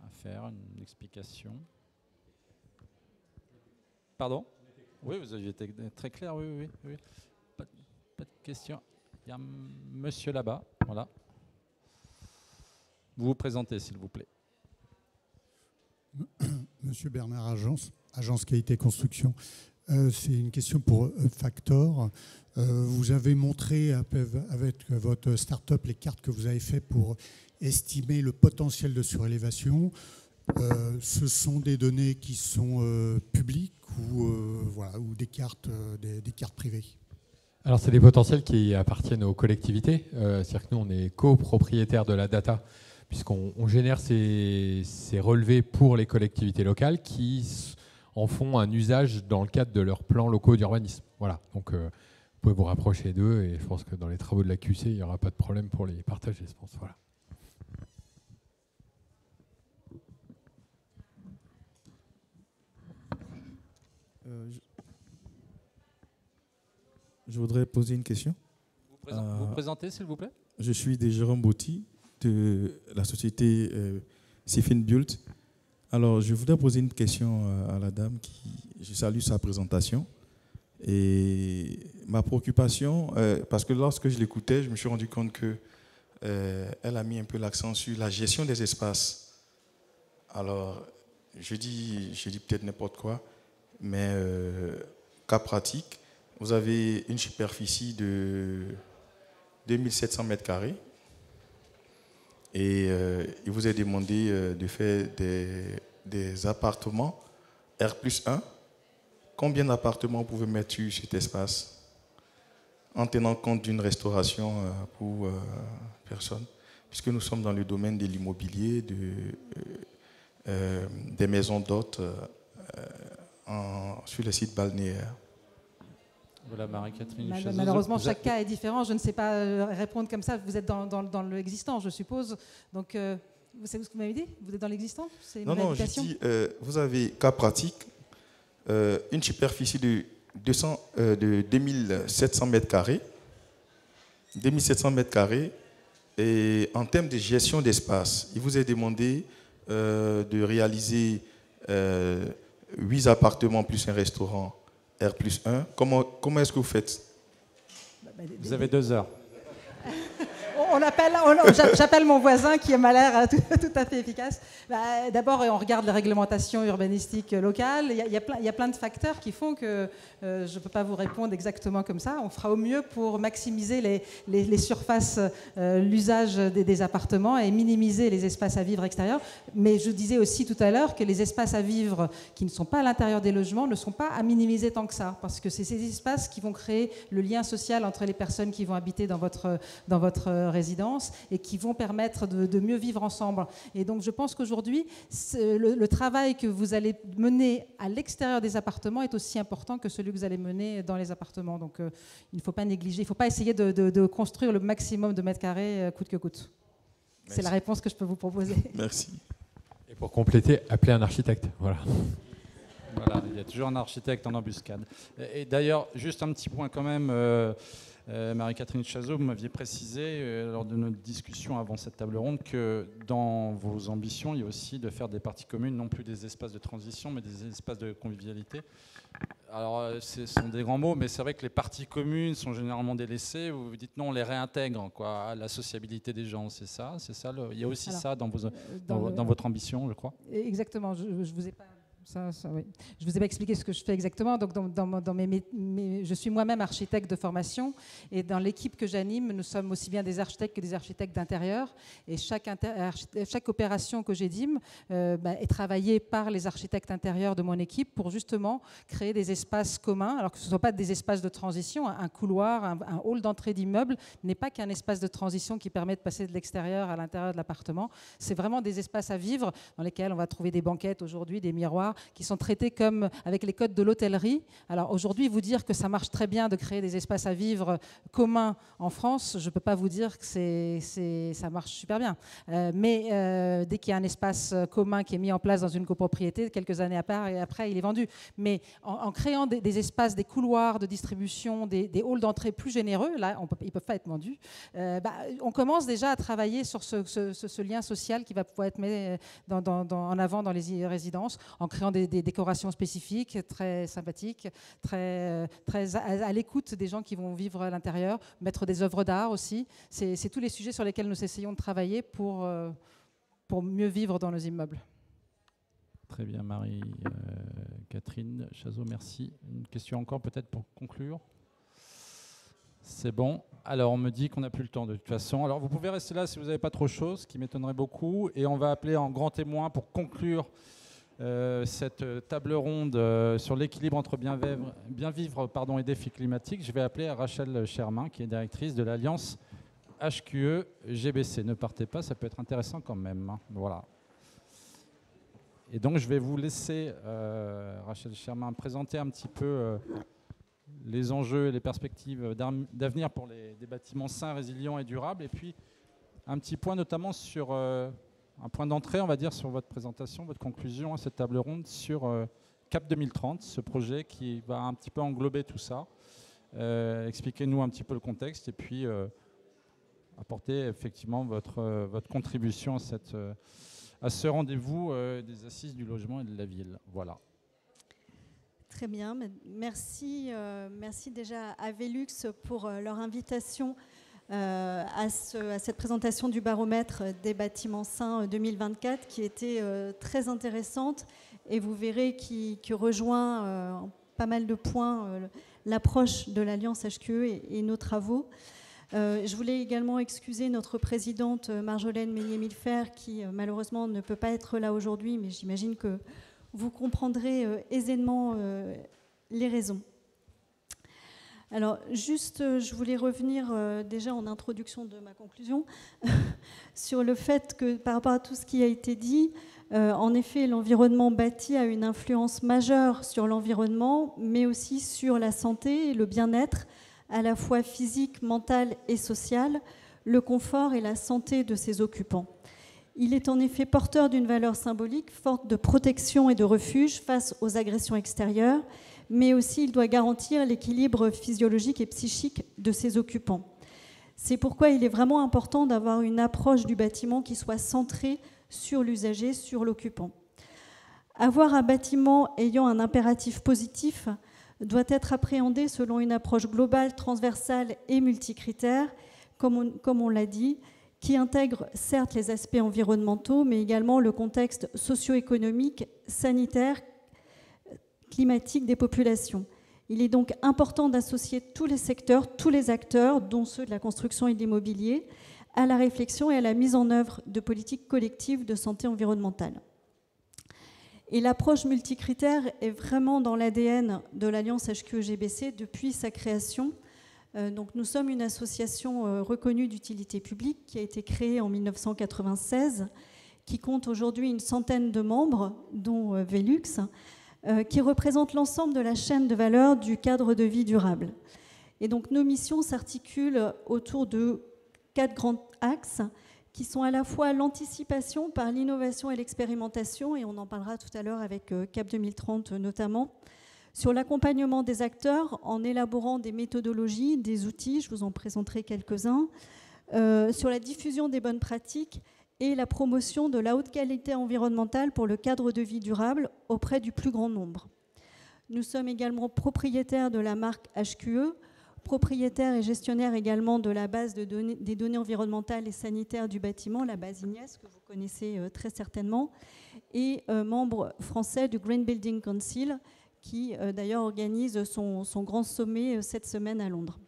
à faire, une explication. Pardon? Oui, vous aviez été très clair, oui. Pas de questions. Il y a un monsieur là-bas, voilà. Vous vous présentez, s'il vous plaît. Monsieur Bernard Agence Qualité Construction. C'est une question pour Factor. Vous avez montré avec votre start-up les cartes que vous avez faites pour estimer le potentiel de surélévation. Ce sont des données qui sont publiques ou des cartes privées? Alors, c'est des potentiels qui appartiennent aux collectivités. C'est-à-dire que nous, on est copropriétaire de la data, puisqu'on génère ces relevés pour les collectivités locales qui en font un usage dans le cadre de leurs plans locaux d'urbanisme. Voilà, donc vous pouvez vous rapprocher d'eux et je pense que dans les travaux de la QC, il n'y aura pas de problème pour les partager, je pense. Voilà. Je voudrais poser une question. Vous présentez, s'il vous plaît? Je suis Jérôme Botti de la société Sifin Build. Alors, je voudrais poser une question à la dame je salue sa présentation. Et ma préoccupation, parce que lorsque je l'écoutais, je me suis rendu compte qu'elle a mis un peu l'accent sur la gestion des espaces. Alors, je dis peut-être n'importe quoi, mais cas pratique, vous avez une superficie de 2700 mètres carrés. Et il vous est demandé de faire des appartements R+1. Combien d'appartements vous pouvez mettre sur cet espace en tenant compte d'une restauration pour personnes? Puisque nous sommes dans le domaine de l'immobilier, des maisons d'hôtes sur les sites balnéaires. Voilà, Marie-Catherine Chazot. Malheureusement, chaque cas est différent. Je ne sais pas répondre comme ça. Vous êtes dans l'existant, je suppose. Donc, vous savez ce que vous m'avez dit? Vous êtes dans l'existant? Non, je dis, vous avez cas pratique, une superficie de 2700 mètres carrés. 2700 mètres carrés. Et en termes de gestion d'espace, il vous est demandé de réaliser 8 appartements plus un restaurant R+1. Comment est-ce que vous faites? Vous avez 2 heures. J'appelle mon voisin qui m'a l'air tout à fait efficace. D'abord, on regarde les réglementations urbanistiques locales. Il y a plein de facteurs qui font que je ne peux pas vous répondre exactement comme ça. On fera au mieux pour maximiser les surfaces, l'usage des appartements et minimiser les espaces à vivre extérieurs. Mais je disais aussi tout à l'heure que les espaces à vivre qui ne sont pas à l'intérieur des logements ne sont pas à minimiser tant que ça, parce que c'est ces espaces qui vont créer le lien social entre les personnes qui vont habiter dans votre résidence et qui vont permettre de mieux vivre ensemble. Et donc je pense qu'aujourd'hui, le travail que vous allez mener à l'extérieur des appartements est aussi important que celui que vous allez mener dans les appartements. Donc il ne faut pas négliger, il ne faut pas essayer de construire le maximum de mètres carrés coûte que coûte. C'est la réponse que je peux vous proposer. Merci. Et pour compléter, appelez un architecte. Voilà. Voilà, il y a toujours un architecte en embuscade. Et d'ailleurs, juste un petit point quand même, Marie-Catherine Chazot, vous m'aviez précisé lors de notre discussion avant cette table ronde que dans vos ambitions, il y a aussi de faire des parties communes, non plus des espaces de transition, mais des espaces de convivialité. Alors, ce sont des grands mots, mais c'est vrai que les parties communes sont généralement délaissées. Vous vous dites non, on les réintègre, quoi, la sociabilité des gens, c'est ça. Il y a aussi ça dans votre ambition, je crois. Exactement. Je vous ai pas. Oui. Je ne vous ai pas expliqué ce que je fais exactement. Donc, je suis moi-même architecte de formation et dans l'équipe que j'anime, nous sommes aussi bien des architectes que des architectes d'intérieur. Et chaque opération que j'anime est travaillée par les architectes intérieurs de mon équipe pour justement créer des espaces communs, alors que ce ne soit pas des espaces de transition. Un couloir, un hall d'entrée d'immeuble n'est pas qu'un espace de transition qui permet de passer de l'extérieur à l'intérieur de l'appartement. C'est vraiment des espaces à vivre dans lesquels on va trouver des banquettes aujourd'hui, des miroirs, qui sont traités comme avec les codes de l'hôtellerie. Alors aujourd'hui, vous dire que ça marche très bien de créer des espaces à vivre communs en France, je ne peux pas vous dire que ça marche super bien. Mais dès qu'il y a un espace commun qui est mis en place dans une copropriété, quelques années après, il est vendu. Mais en créant des espaces, des couloirs de distribution, des halls d'entrée plus généreux, là, ils ne peuvent pas être vendus, on commence déjà à travailler sur ce lien social qui va pouvoir être mis en avant dans les résidences, en créant des décorations spécifiques, très sympathiques, très à l'écoute des gens qui vont vivre à l'intérieur, mettre des œuvres d'art aussi. C'est tous les sujets sur lesquels nous essayons de travailler pour mieux vivre dans nos immeubles. Très bien, Marie-Catherine Chazot, merci. Une question encore peut-être pour conclure? C'est bon. Alors, on me dit qu'on n'a plus le temps de toute façon. Alors, vous pouvez rester là si vous n'avez pas trop de choses, ce qui m'étonnerait beaucoup. Et on va appeler en grand témoin pour conclure cette table ronde sur l'équilibre entre bien vivre et défis climatiques. Je vais appeler Rachel Shermain, qui est directrice de l'Alliance HQE-GBC. Ne partez pas, ça peut être intéressant quand même. Voilà. Et donc, je vais vous laisser, Rachel Shermain, présenter un petit peu les enjeux et les perspectives d'avenir pour des bâtiments sains, résilients et durables. Et puis, un petit point notamment sur un point d'entrée, on va dire, sur votre présentation, votre conclusion à cette table ronde sur CAP 2030, ce projet qui va un petit peu englober tout ça. Expliquez-nous un petit peu le contexte et puis apporter effectivement votre contribution à ce rendez-vous des assises du logement et de la ville. Voilà. Très bien. Merci déjà à Velux pour leur invitation à cette présentation du baromètre des bâtiments sains 2024 qui était très intéressante et vous verrez qui rejoint pas mal de points l'approche de l'Alliance HQE et nos travaux. Je voulais également excuser notre présidente Marjolaine Meunier-Milfer qui malheureusement ne peut pas être là aujourd'hui, mais j'imagine que vous comprendrez aisément les raisons. Alors, juste, je voulais revenir déjà en introduction de ma conclusion sur le fait que, par rapport à tout ce qui a été dit, en effet, l'environnement bâti a une influence majeure sur l'environnement, mais aussi sur la santé et le bien-être, à la fois physique, mental et social, le confort et la santé de ses occupants. Il est en effet porteur d'une valeur symbolique forte de protection et de refuge face aux agressions extérieures, mais aussi il doit garantir l'équilibre physiologique et psychique de ses occupants. C'est pourquoi il est vraiment important d'avoir une approche du bâtiment qui soit centrée sur l'usager, sur l'occupant. Avoir un bâtiment ayant un impératif positif doit être appréhendé selon une approche globale, transversale et multicritère, comme on l'a dit, qui intègre certes les aspects environnementaux, mais également le contexte socio-économique, sanitaire, climatique des populations. Il est donc important d'associer tous les secteurs, tous les acteurs, dont ceux de la construction et de l'immobilier, à la réflexion et à la mise en œuvre de politiques collectives de santé environnementale. Et l'approche multicritère est vraiment dans l'ADN de l'Alliance HQE-GBC depuis sa création. Donc nous sommes une association reconnue d'utilité publique qui a été créée en 1996, qui compte aujourd'hui une centaine de membres, dont Velux, qui représente l'ensemble de la chaîne de valeur du cadre de vie durable. Et donc nos missions s'articulent autour de 4 grands axes qui sont à la fois l'anticipation par l'innovation et l'expérimentation, et on en parlera tout à l'heure avec CAP 2030 notamment, sur l'accompagnement des acteurs en élaborant des méthodologies, des outils, je vous en présenterai quelques-uns, sur la diffusion des bonnes pratiques et la promotion de la haute qualité environnementale pour le cadre de vie durable auprès du plus grand nombre. Nous sommes également propriétaires de la marque HQE, propriétaires et gestionnaires également de la base des données environnementales et sanitaires du bâtiment, la base IGNES, que vous connaissez très certainement, et membre français du Green Building Council, qui d'ailleurs organise son grand sommet cette semaine à Londres.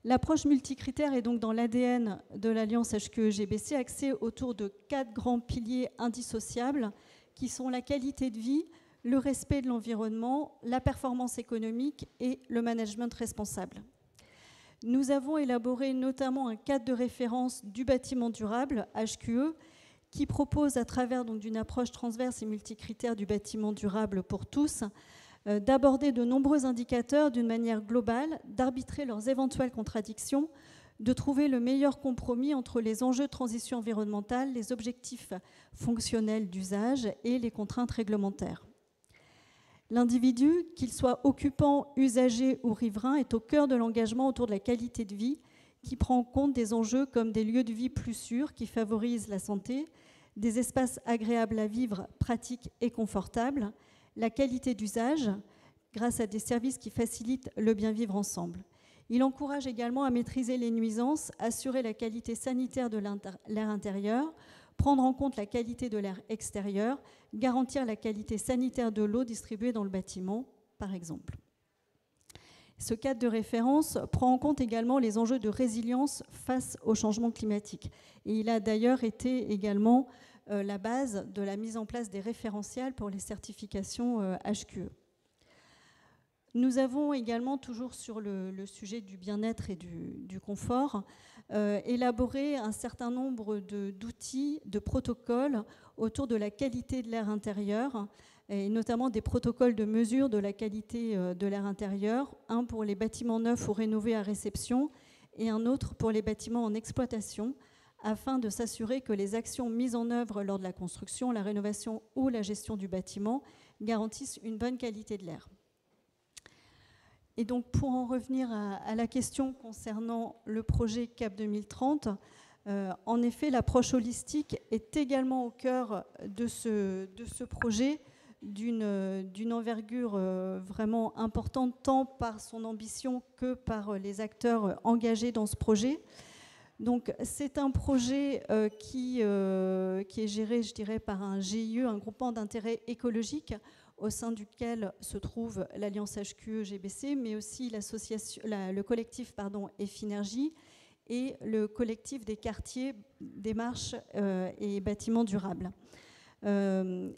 L'approche multicritère est donc dans l'ADN de l'Alliance HQE-GBC, axée autour de 4 grands piliers indissociables, qui sont la qualité de vie, le respect de l'environnement, la performance économique et le management responsable. Nous avons élaboré notamment un cadre de référence du bâtiment durable, HQE, qui propose, à travers d'une approche transverse et multicritère du bâtiment durable pour tous, d'aborder de nombreux indicateurs d'une manière globale, d'arbitrer leurs éventuelles contradictions, de trouver le meilleur compromis entre les enjeux de transition environnementale, les objectifs fonctionnels d'usage et les contraintes réglementaires. L'individu, qu'il soit occupant, usager ou riverain, est au cœur de l'engagement autour de la qualité de vie qui prend en compte des enjeux comme des lieux de vie plus sûrs qui favorisent la santé, des espaces agréables à vivre, pratiques et confortables, la qualité d'usage grâce à des services qui facilitent le bien vivre ensemble. Il encourage également à maîtriser les nuisances, assurer la qualité sanitaire de l'air intérieur, prendre en compte la qualité de l'air extérieur, garantir la qualité sanitaire de l'eau distribuée dans le bâtiment, par exemple. Ce cadre de référence prend en compte également les enjeux de résilience face au changement climatique. Et il a d'ailleurs été également la base de la mise en place des référentiels pour les certifications HQE. Nous avons également, toujours sur le sujet du bien-être et du confort, élaboré un certain nombre d'outils, de protocoles autour de la qualité de l'air intérieur, et notamment des protocoles de mesure de la qualité de l'air intérieur, un pour les bâtiments neufs ou rénovés à réception et un autre pour les bâtiments en exploitation, afin de s'assurer que les actions mises en œuvre lors de la construction, la rénovation ou la gestion du bâtiment garantissent une bonne qualité de l'air. Et donc, pour en revenir à la question concernant le projet CAP 2030, en effet, l'approche holistique est également au cœur de ce projet, d'une envergure vraiment importante, tant par son ambition que par les acteurs engagés dans ce projet. Donc, c'est un projet qui est géré, je dirais, par un GIE, un groupement d'intérêt écologique, au sein duquel se trouve l'Alliance HQE-GBC, mais aussi le collectif Effinergie et le collectif des quartiers, démarches et bâtiments durables.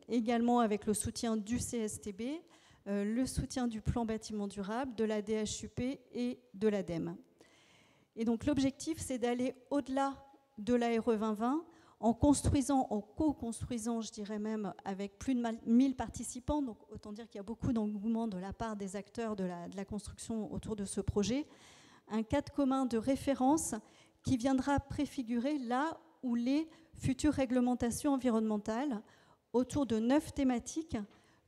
Également avec le soutien du CSTB, le soutien du plan bâtiment durable, de la DHUP et de l'ADEME. Et donc l'objectif, c'est d'aller au-delà de l'ARE 2020 en construisant, en co-construisant, je dirais même, avec plus de 1000 participants, donc autant dire qu'il y a beaucoup d'engouement de la part des acteurs de la construction autour de ce projet, un cadre commun de référence qui viendra préfigurer là où les futures réglementations environnementales autour de 9 thématiques,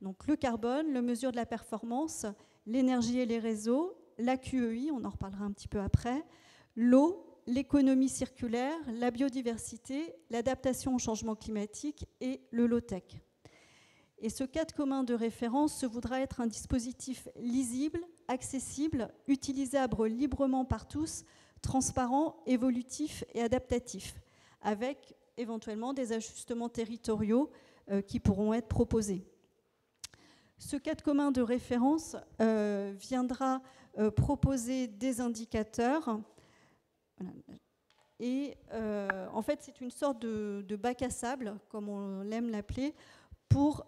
donc le carbone, le mesure de la performance, l'énergie et les réseaux, la QEI, on en reparlera un petit peu après, l'eau, l'économie circulaire, la biodiversité, l'adaptation au changement climatique et le low-tech. Et ce cadre commun de référence se voudra être un dispositif lisible, accessible, utilisable librement par tous, transparent, évolutif et adaptatif, avec éventuellement des ajustements territoriaux qui pourront être proposés. Ce cadre commun de référence viendra proposer des indicateurs. Et en fait, c'est une sorte de bac à sable, comme on l'aime l'appeler, pour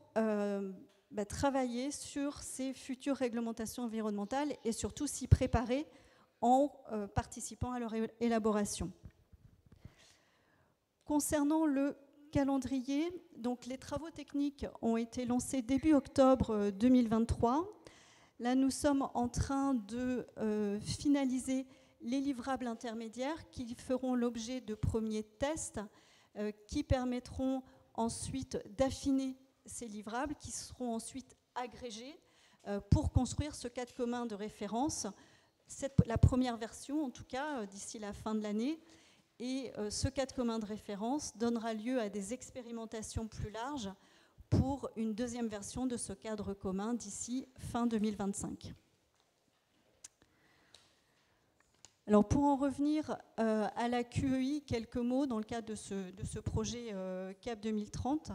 travailler sur ces futures réglementations environnementales et surtout s'y préparer en participant à leur élaboration. Concernant le calendrier, donc les travaux techniques ont été lancés début octobre 2023. Là, nous sommes en train de finaliser les livrables intermédiaires qui feront l'objet de premiers tests qui permettront ensuite d'affiner ces livrables qui seront ensuite agrégés pour construire ce cadre commun de référence, la première version en tout cas d'ici la fin de l'année. Et ce cadre commun de référence donnera lieu à des expérimentations plus larges pour une deuxième version de ce cadre commun d'ici fin 2025. Alors pour en revenir à la QEI, quelques mots dans le cadre de ce projet CAP 2030.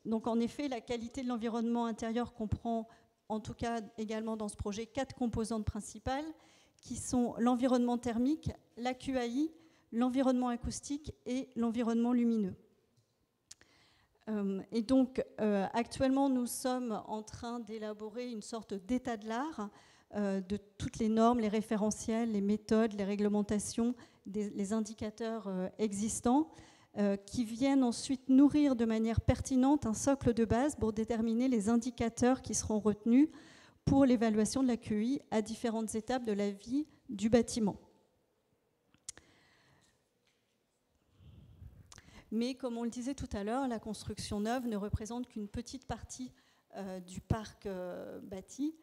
Donc en effet, la qualité de l'environnement intérieur comprend, en tout cas également dans ce projet, 4 composantes principales qui sont l'environnement thermique, la QAI, l'environnement acoustique et l'environnement lumineux. Et donc actuellement, nous sommes en train d'élaborer une sorte d'état de l'art de toutes les normes, les référentiels, les méthodes, les réglementations, les indicateurs existants qui viennent ensuite nourrir de manière pertinente un socle de base pour déterminer les indicateurs qui seront retenus pour l'évaluation de la QI à différentes étapes de la vie du bâtiment. Mais comme on le disait tout à l'heure, la construction neuve ne représente qu'une petite partie du parc bâti.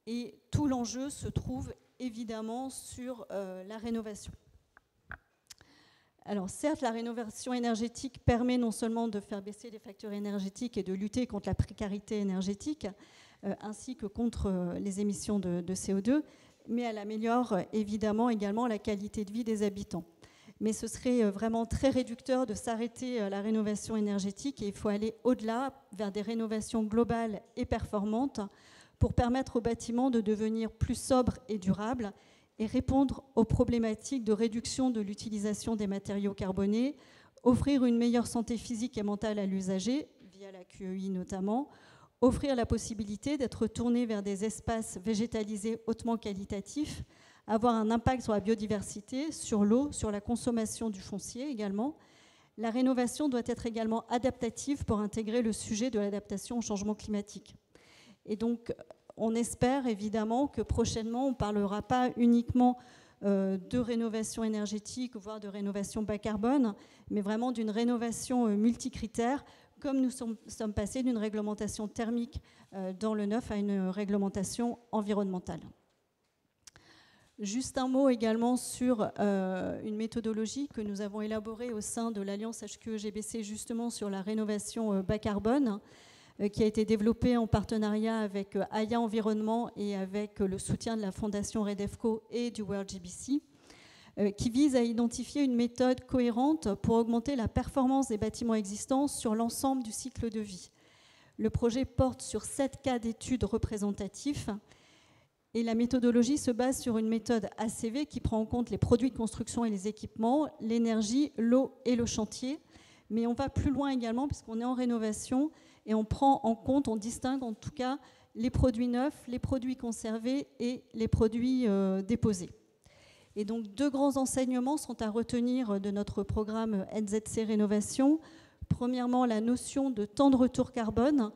Et tout l'enjeu se trouve évidemment sur la rénovation. Alors certes, la rénovation énergétique permet non seulement de faire baisser les factures énergétiques et de lutter contre la précarité énergétique, ainsi que contre les émissions de CO2, mais elle améliore évidemment également la qualité de vie des habitants. Mais ce serait vraiment très réducteur de s'arrêter à la rénovation énergétique et il faut aller au-delà vers des rénovations globales et performantes pour permettre aux bâtiments de devenir plus sobres et durables et répondre aux problématiques de réduction de l'utilisation des matériaux carbonés, offrir une meilleure santé physique et mentale à l'usager, via la QEI notamment, offrir la possibilité d'être tourné vers des espaces végétalisés hautement qualitatifs, avoir un impact sur la biodiversité, sur l'eau, sur la consommation du foncier également. La rénovation doit être également adaptative pour intégrer le sujet de l'adaptation au changement climatique. Et donc, on espère évidemment que prochainement, on ne parlera pas uniquement de rénovation énergétique, voire de rénovation bas carbone, mais vraiment d'une rénovation multicritère, comme nous sommes passés d'une réglementation thermique dans le neuf à une réglementation environnementale. Juste un mot également sur une méthodologie que nous avons élaborée au sein de l'Alliance HQE-GBC justement sur la rénovation bas carbone, qui a été développée en partenariat avec AIA Environnement et avec le soutien de la Fondation Redefco et du World GBC, qui vise à identifier une méthode cohérente pour augmenter la performance des bâtiments existants sur l'ensemble du cycle de vie. Le projet porte sur 7 cas d'études représentatifs et la méthodologie se base sur une méthode ACV qui prend en compte les produits de construction et les équipements, l'énergie, l'eau et le chantier. Mais on va plus loin également puisqu'on est en rénovation et on prend en compte, on distingue en tout cas les produits neufs, les produits conservés et les produits déposés. Et donc 2 grands enseignements sont à retenir de notre programme NZC Rénovation. Premièrement, la notion de temps de retour carbone.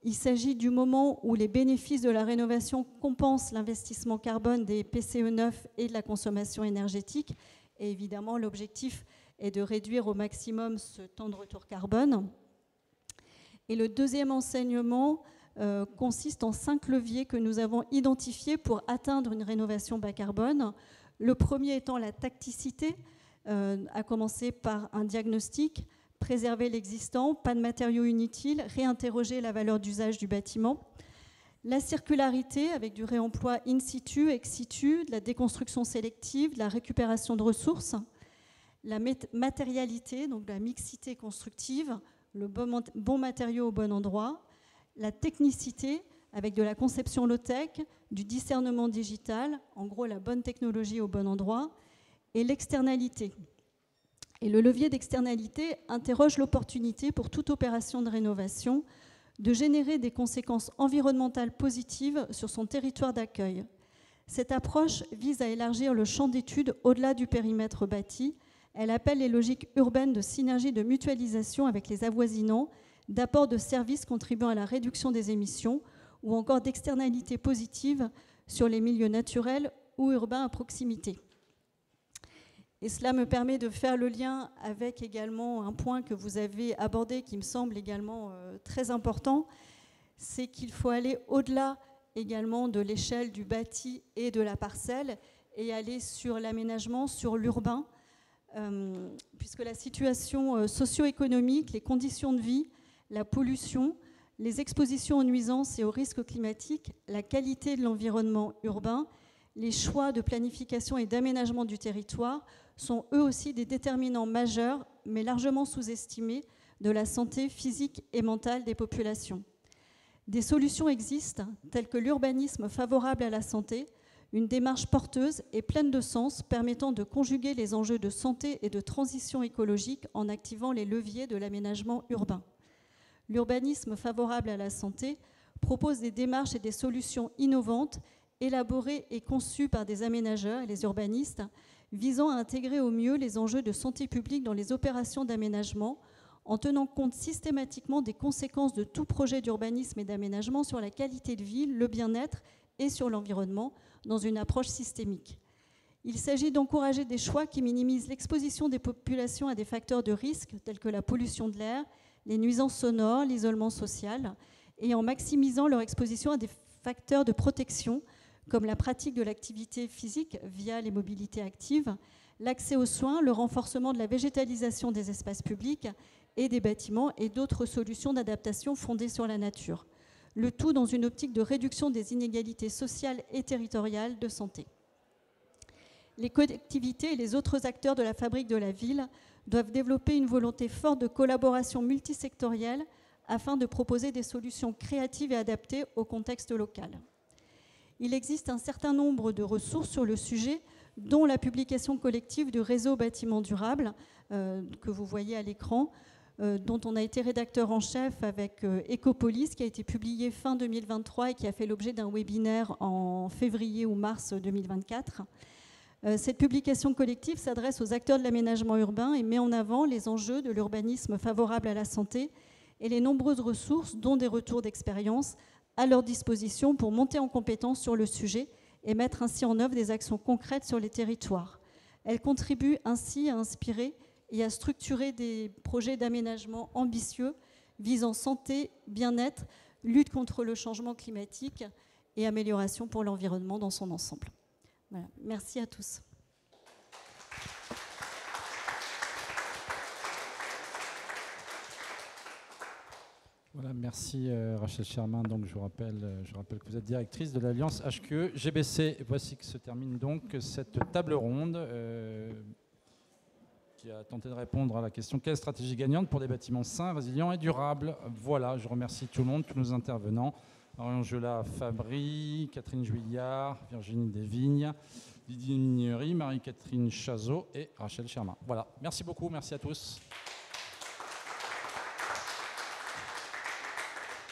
Il s'agit du moment où les bénéfices de la rénovation compensent l'investissement carbone des PCE neufs et de la consommation énergétique. Et évidemment, l'objectif est de réduire au maximum ce temps de retour carbone. Et le deuxième enseignement consiste en 5 leviers que nous avons identifiés pour atteindre une rénovation bas carbone. Le premier étant la tacticité, à commencer par un diagnostic, préserver l'existant, pas de matériaux inutiles, réinterroger la valeur d'usage du bâtiment. La circularité, avec du réemploi in situ, ex situ, de la déconstruction sélective, de la récupération de ressources. La matérialité, donc la mixité constructive, le bon matériau au bon endroit. La technicité, avec de la conception low-tech, du discernement digital, en gros la bonne technologie au bon endroit. Et l'externalité. Et le levier d'externalité interroge l'opportunité pour toute opération de rénovation de générer des conséquences environnementales positives sur son territoire d'accueil. Cette approche vise à élargir le champ d'études au-delà du périmètre bâti. Elle appelle les logiques urbaines de synergie, de mutualisation avec les avoisinants, d'apport de services contribuant à la réduction des émissions ou encore d'externalités positives sur les milieux naturels ou urbains à proximité. Et cela me permet de faire le lien avec également un point que vous avez abordé qui me semble également très important, c'est qu'il faut aller au-delà également de l'échelle du bâti et de la parcelle et aller sur l'aménagement, sur l'urbain, puisque la situation socio-économique, les conditions de vie, la pollution, les expositions aux nuisances et aux risques climatiques, la qualité de l'environnement urbain, les choix de planification et d'aménagement du territoire sont eux aussi des déterminants majeurs, mais largement sous-estimés, de la santé physique et mentale des populations. Des solutions existent, telles que l'urbanisme favorable à la santé, une démarche porteuse et pleine de sens permettant de conjuguer les enjeux de santé et de transition écologique en activant les leviers de l'aménagement urbain. L'urbanisme favorable à la santé propose des démarches et des solutions innovantes, élaborées et conçues par des aménageurs et les urbanistes, visant à intégrer au mieux les enjeux de santé publique dans les opérations d'aménagement, en tenant compte systématiquement des conséquences de tout projet d'urbanisme et d'aménagement sur la qualité de vie, le bien-être et sur l'environnement, dans une approche systémique. Il s'agit d'encourager des choix qui minimisent l'exposition des populations à des facteurs de risque, tels que la pollution de l'air, les nuisances sonores, l'isolement social, et en maximisant leur exposition à des facteurs de protection, comme la pratique de l'activité physique via les mobilités actives, l'accès aux soins, le renforcement de la végétalisation des espaces publics et des bâtiments et d'autres solutions d'adaptation fondées sur la nature. Le tout dans une optique de réduction des inégalités sociales et territoriales de santé. Les collectivités et les autres acteurs de la fabrique de la ville doivent développer une volonté forte de collaboration multisectorielle afin de proposer des solutions créatives et adaptées au contexte local. Il existe un certain nombre de ressources sur le sujet, dont la publication collective du réseau bâtiment durable, que vous voyez à l'écran, dont on a été rédacteur en chef avec Ecopolis, qui a été publié fin 2023 et qui a fait l'objet d'un webinaire en février ou mars 2024. Cette publication collective s'adresse aux acteurs de l'aménagement urbain et met en avant les enjeux de l'urbanisme favorable à la santé et les nombreuses ressources, dont des retours d'expérience, à leur disposition pour monter en compétence sur le sujet et mettre ainsi en œuvre des actions concrètes sur les territoires. Elle contribue ainsi à inspirer et à structurer des projets d'aménagement ambitieux visant santé, bien-être, lutte contre le changement climatique et amélioration pour l'environnement dans son ensemble. Voilà. Merci à tous. Voilà, merci Rachel Sherman. Donc, je rappelle que vous êtes directrice de l'Alliance HQE GBC. Et voici que se termine donc cette table ronde qui a tenté de répondre à la question: quelle stratégie gagnante pour des bâtiments sains, résilients et durables? Voilà, je remercie tout le monde, tous nos intervenants. Angela Fabry, Catherine Juillard, Virginie Desvignes, Didier Mignery, Marie-Catherine Chazot et Rachel Sherman. Voilà, merci beaucoup, merci à tous.